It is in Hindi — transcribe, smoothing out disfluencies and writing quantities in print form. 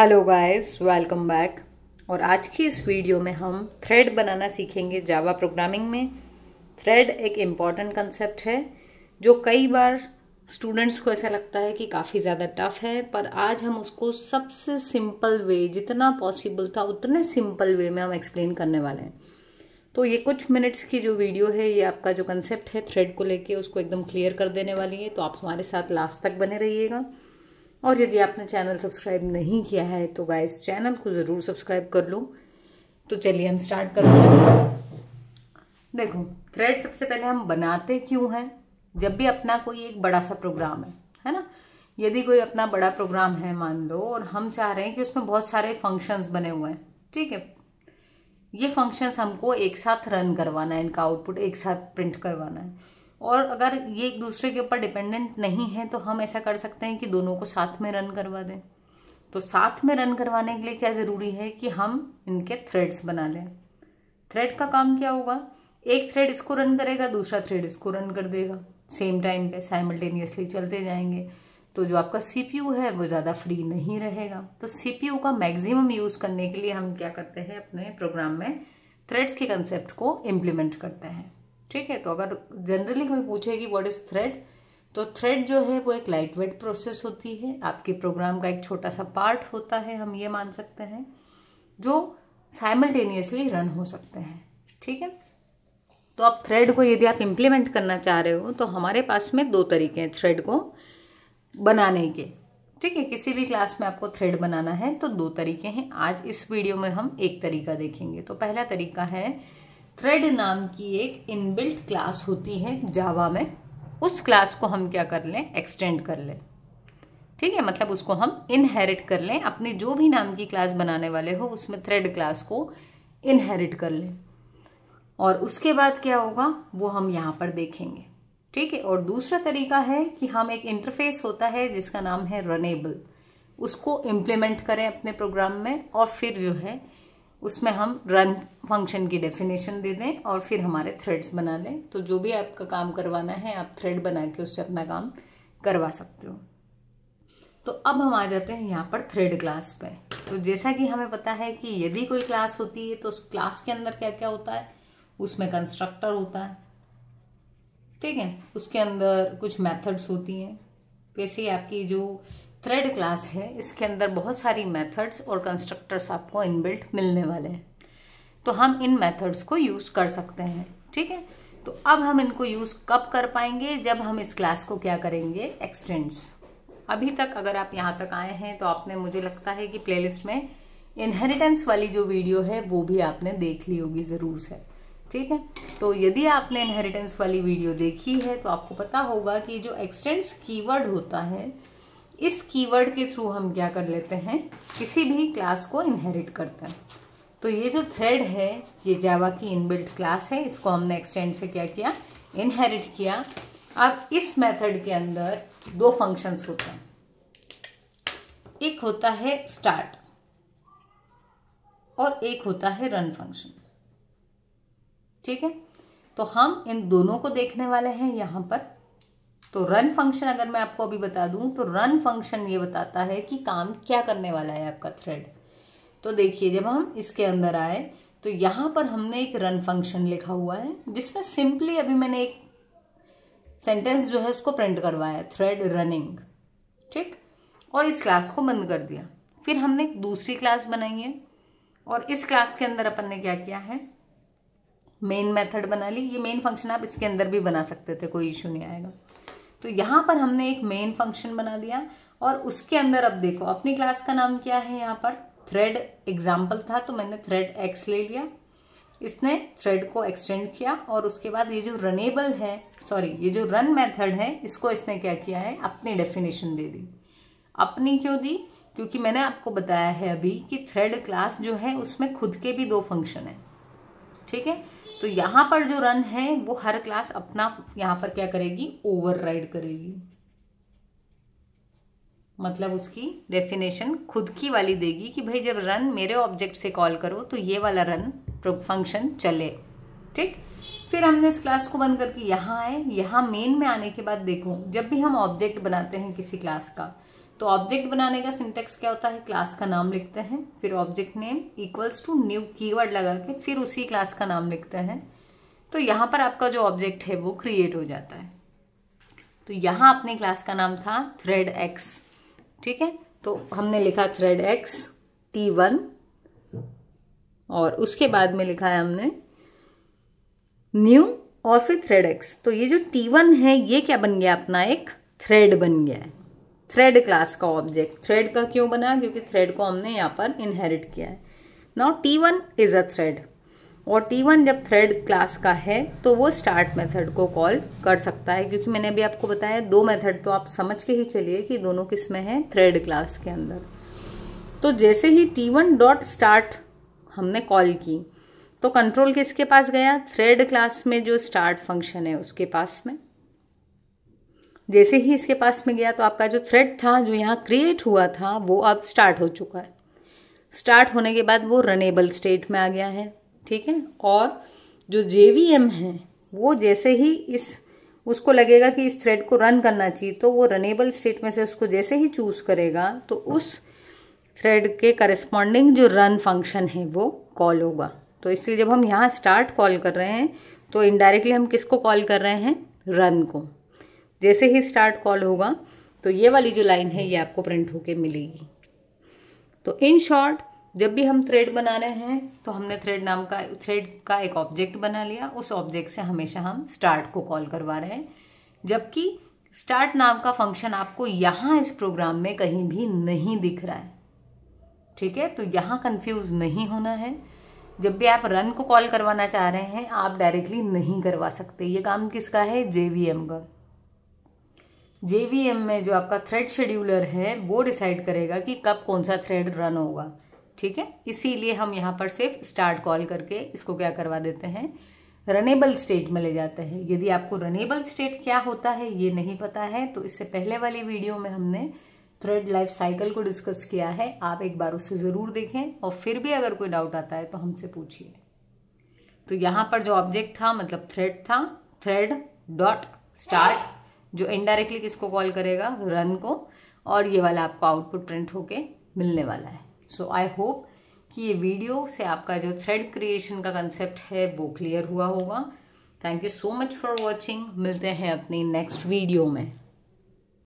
Hello guys, welcome back. और आज की इस वीडियो में हम थ्रेड बनाना सीखेंगे जावा प्रोग्रामिंग में। थ्रेड एक इम्पॉर्टेंट कंसेप्ट है जो कई बार स्टूडेंट्स को ऐसा लगता है कि काफ़ी ज़्यादा टफ है, पर आज हम उसको सबसे सिंपल वे, जितना पॉसिबल था उतने सिंपल वे में हम एक्सप्लेन करने वाले हैं। तो ये कुछ मिनट्स की जो वीडियो है, ये आपका जो कंसेप्ट है थ्रेड को लेके उसको एकदम क्लियर कर देने वाली है। तो आप हमारे साथ लास्ट तक बने रहिएगा। और यदि आपने चैनल सब्सक्राइब नहीं किया है तो गाइस चैनल को ज़रूर सब्सक्राइब कर लो। तो चलिए हम स्टार्ट करते हैं। देखो, थ्रेड सबसे पहले हम बनाते क्यों हैं? जब भी अपना कोई एक बड़ा सा प्रोग्राम है ना, यदि कोई अपना बड़ा प्रोग्राम है मान लो, और हम चाह रहे हैं कि उसमें बहुत सारे फंक्शंस बने हुए हैं, ठीक है। ये फंक्शंस हमको एक साथ रन करवाना है, इनका आउटपुट एक साथ प्रिंट करवाना है। और अगर ये एक दूसरे के ऊपर डिपेंडेंट नहीं है तो हम ऐसा कर सकते हैं कि दोनों को साथ में रन करवा दें। तो साथ में रन करवाने के लिए क्या ज़रूरी है कि हम इनके थ्रेड्स बना लें। थ्रेड का काम क्या होगा? एक थ्रेड इसको रन करेगा, दूसरा थ्रेड इसको रन कर देगा, सेम टाइम पे साइमल्टेनियसली चलते जाएंगे। तो जो आपका सीपीयू है वो ज़्यादा फ्री नहीं रहेगा। तो सीपीयू का मैक्सिमम यूज़ करने के लिए हम क्या करते हैं, अपने प्रोग्राम में थ्रेड्स के कंसेप्ट को इम्प्लीमेंट करते हैं, ठीक है। तो अगर जनरली कोई पूछे कि व्हाट इज थ्रेड, तो थ्रेड जो है वो एक लाइट वेट प्रोसेस होती है, आपके प्रोग्राम का एक छोटा सा पार्ट होता है, हम ये मान सकते हैं, जो साइमल्टेनियसली रन हो सकते हैं, ठीक है। तो अब थ्रेड को यदि आप इम्प्लीमेंट करना चाह रहे हो तो हमारे पास में दो तरीके हैं थ्रेड को बनाने के, ठीक है। किसी भी क्लास में आपको थ्रेड बनाना है तो दो तरीके हैं। आज इस वीडियो में हम एक तरीका देखेंगे। तो पहला तरीका है, थ्रेड नाम की एक इनबिल्ट क्लास होती है जावा में, उस क्लास को हम क्या कर लें, एक्सटेंड कर लें, ठीक है। मतलब उसको हम इनहेरिट कर लें, अपनी जो भी नाम की क्लास बनाने वाले हो उसमें थ्रेड क्लास को इनहेरिट कर लें। और उसके बाद क्या होगा वो हम यहाँ पर देखेंगे, ठीक है। और दूसरा तरीका है कि हम एक इंटरफेस होता है जिसका नाम है रनेबल, उसको इम्प्लीमेंट करें अपने प्रोग्राम में, और फिर जो है उसमें हम रन फंक्शन की डेफिनेशन दे दें और फिर हमारे थ्रेड्स बना लें। तो जो भी आपका काम करवाना है आप थ्रेड बना के उससे अपना काम करवा सकते हो। तो अब हम आ जाते हैं यहाँ पर थ्रेड क्लास पे। तो जैसा कि हमें पता है कि यदि कोई क्लास होती है तो उस क्लास के अंदर क्या क्या होता है, उसमें कंस्ट्रक्टर होता है, ठीक है। उसके अंदर कुछ मेथड्स होती हैं। वैसे ही आपकी जो थ्रेड क्लास है इसके अंदर बहुत सारी मेथड्स और कंस्ट्रक्टर्स आपको इनबिल्ट मिलने वाले हैं। तो हम इन मेथड्स को यूज़ कर सकते हैं, ठीक है। तो अब हम इनको यूज़ कब कर पाएंगे, जब हम इस क्लास को क्या करेंगे, एक्सटेंड्स। अभी तक अगर आप यहाँ तक आए हैं तो आपने, मुझे लगता है कि प्लेलिस्ट में इनहेरिटेंस वाली जो वीडियो है वो भी आपने देख ली होगी ज़रूर से, ठीक है। तो यदि आपने इनहेरिटेंस वाली वीडियो देखी है तो आपको पता होगा कि जो एक्सटेंड्स कीवर्ड होता है, इस कीवर्ड के थ्रू हम क्या कर लेते हैं, किसी भी क्लास को इनहेरिट करते हैं। तो ये जो थ्रेड है ये जावा की इनबिल्ट क्लास है, इसको हमने एक्सटेंड से क्या किया, इनहेरिट किया। अब इस मेथड के अंदर दो फंक्शंस होते हैं, एक होता है स्टार्ट और एक होता है रन फंक्शन, ठीक है। तो हम इन दोनों को देखने वाले हैं यहाँ पर। तो रन फंक्शन अगर मैं आपको अभी बता दूं तो रन फंक्शन ये बताता है कि काम क्या करने वाला है आपका थ्रेड। तो देखिए, जब हम इसके अंदर आए तो यहाँ पर हमने एक रन फंक्शन लिखा हुआ है जिसमें सिंपली अभी मैंने एक सेंटेंस जो है उसको प्रिंट करवाया, थ्रेड रनिंग, ठीक। और इस क्लास को बंद कर दिया। फिर हमने एक दूसरी क्लास बनाई है और इस क्लास के अंदर अपन ने क्या किया है, मेन मेथड बना ली। ये मेन फंक्शन आप इसके अंदर भी बना सकते थे, कोई इशू नहीं आएगा। तो यहाँ पर हमने एक मेन फंक्शन बना दिया और उसके अंदर अब देखो अपनी क्लास का नाम क्या है, यहाँ पर थ्रेड एग्जाम्पल था तो मैंने थ्रेड एक्स ले लिया, इसने थ्रेड को एक्सटेंड किया। और उसके बाद ये जो रनेबल है, सॉरी ये जो रन मेथड है, इसको इसने क्या किया है, अपनी डेफिनेशन दे दी। अपनी क्यों दी? क्योंकि मैंने आपको बताया है अभी कि थ्रेड क्लास जो है उसमें खुद के भी दो फंक्शन है, ठीक है। तो यहाँ पर जो रन है वो हर क्लास अपना यहाँ पर क्या करेगी, ओवरराइड करेगी। मतलब उसकी डेफिनेशन खुद की वाली देगी कि भाई जब रन मेरे ऑब्जेक्ट से कॉल करो तो ये वाला रन फंक्शन चले, ठीक। फिर हमने इस क्लास को बंद करके यहाँ आए। यहाँ मेन में आने के बाद देखो, जब भी हम ऑब्जेक्ट बनाते हैं किसी क्लास का तो ऑब्जेक्ट बनाने का सिंटेक्स क्या होता है, क्लास का नाम लिखते हैं, फिर object name equals to new keyword लगा के फिर उसी क्लास का नाम लिखते हैं। तो यहाँ पर आपका जो ऑब्जेक्ट है वो क्रिएट हो जाता है। तो यहाँ अपने क्लास का नाम था थ्रेड एक्स, ठीक है। तो हमने लिखा थ्रेड एक्स T1 और उसके बाद में लिखा है हमने न्यू और फिर थ्रेड एक्स। तो ये जो T1 है ये क्या बन गया, अपना एक थ्रेड बन गया है, थ्रेड क्लास का ऑब्जेक्ट। थ्रेड का क्यों बना, क्योंकि थ्रेड को हमने यहाँ पर इनहेरिट किया है। Now T1 is a thread, और T1 जब थ्रेड क्लास का है तो वो स्टार्ट मेथड को कॉल कर सकता है, क्योंकि मैंने अभी आपको बताया दो मेथड, तो आप समझ के ही चलिए कि दोनों किस में है, थ्रेड क्लास के अंदर। तो जैसे ही T1 डॉट स्टार्ट हमने कॉल की तो कंट्रोल किसके पास गया, थ्रेड क्लास में जो स्टार्ट फंक्शन है उसके पास में। जैसे ही इसके पास में गया तो आपका जो थ्रेड था जो यहाँ क्रिएट हुआ था वो अब स्टार्ट हो चुका है। स्टार्ट होने के बाद वो रनेबल स्टेट में आ गया है, ठीक है। और जो JVM है वो जैसे ही उसको लगेगा कि इस थ्रेड को रन करना चाहिए तो वो रनेबल स्टेट में से उसको जैसे ही चूज करेगा तो उस थ्रेड के करस्पॉन्डिंग जो रन फंक्शन है वो कॉल होगा। तो इसलिए जब हम यहाँ स्टार्ट कॉल कर रहे हैं तो इनडायरेक्टली हम किसको कॉल कर रहे हैं, रन को। जैसे ही स्टार्ट कॉल होगा तो ये वाली जो लाइन है ये आपको प्रिंट होके मिलेगी। तो इन शॉर्ट जब भी हम थ्रेड बना रहे हैं तो हमने थ्रेड का एक ऑब्जेक्ट बना लिया, उस ऑब्जेक्ट से हमेशा हम स्टार्ट को कॉल करवा रहे हैं, जबकि स्टार्ट नाम का फंक्शन आपको यहाँ इस प्रोग्राम में कहीं भी नहीं दिख रहा है, ठीक है। तो यहाँ कंफ्यूज नहीं होना है। जब भी आप रन को कॉल करवाना चाह रहे हैं आप डायरेक्टली नहीं करवा सकते, ये काम किसका है, JVM का। JVM में जो आपका थ्रेड शेड्यूलर है वो डिसाइड करेगा कि कब कौन सा थ्रेड रन होगा, ठीक है। इसीलिए हम यहाँ पर सिर्फ स्टार्ट कॉल करके इसको क्या करवा देते हैं, रनेबल स्टेट में ले जाते हैं। यदि आपको रनेबल स्टेट क्या होता है ये नहीं पता है तो इससे पहले वाली वीडियो में हमने थ्रेड लाइफ साइकिल को डिस्कस किया है, आप एक बार उससे ज़रूर देखें और फिर भी अगर कोई डाउट आता है तो हमसे पूछिए। तो यहाँ पर जो ऑब्जेक्ट था मतलब थ्रेड था, थ्रेड डॉट स्टार्ट, जो इनडायरेक्टली किसको कॉल करेगा, रन को, और ये वाला आपको आउटपुट प्रिंट होके मिलने वाला है। सो आई होप कि ये वीडियो से आपका जो थ्रेड क्रिएशन का कंसेप्ट है वो क्लियर हुआ होगा। Thank you so much for watching. मिलते हैं अपनी नेक्स्ट वीडियो में।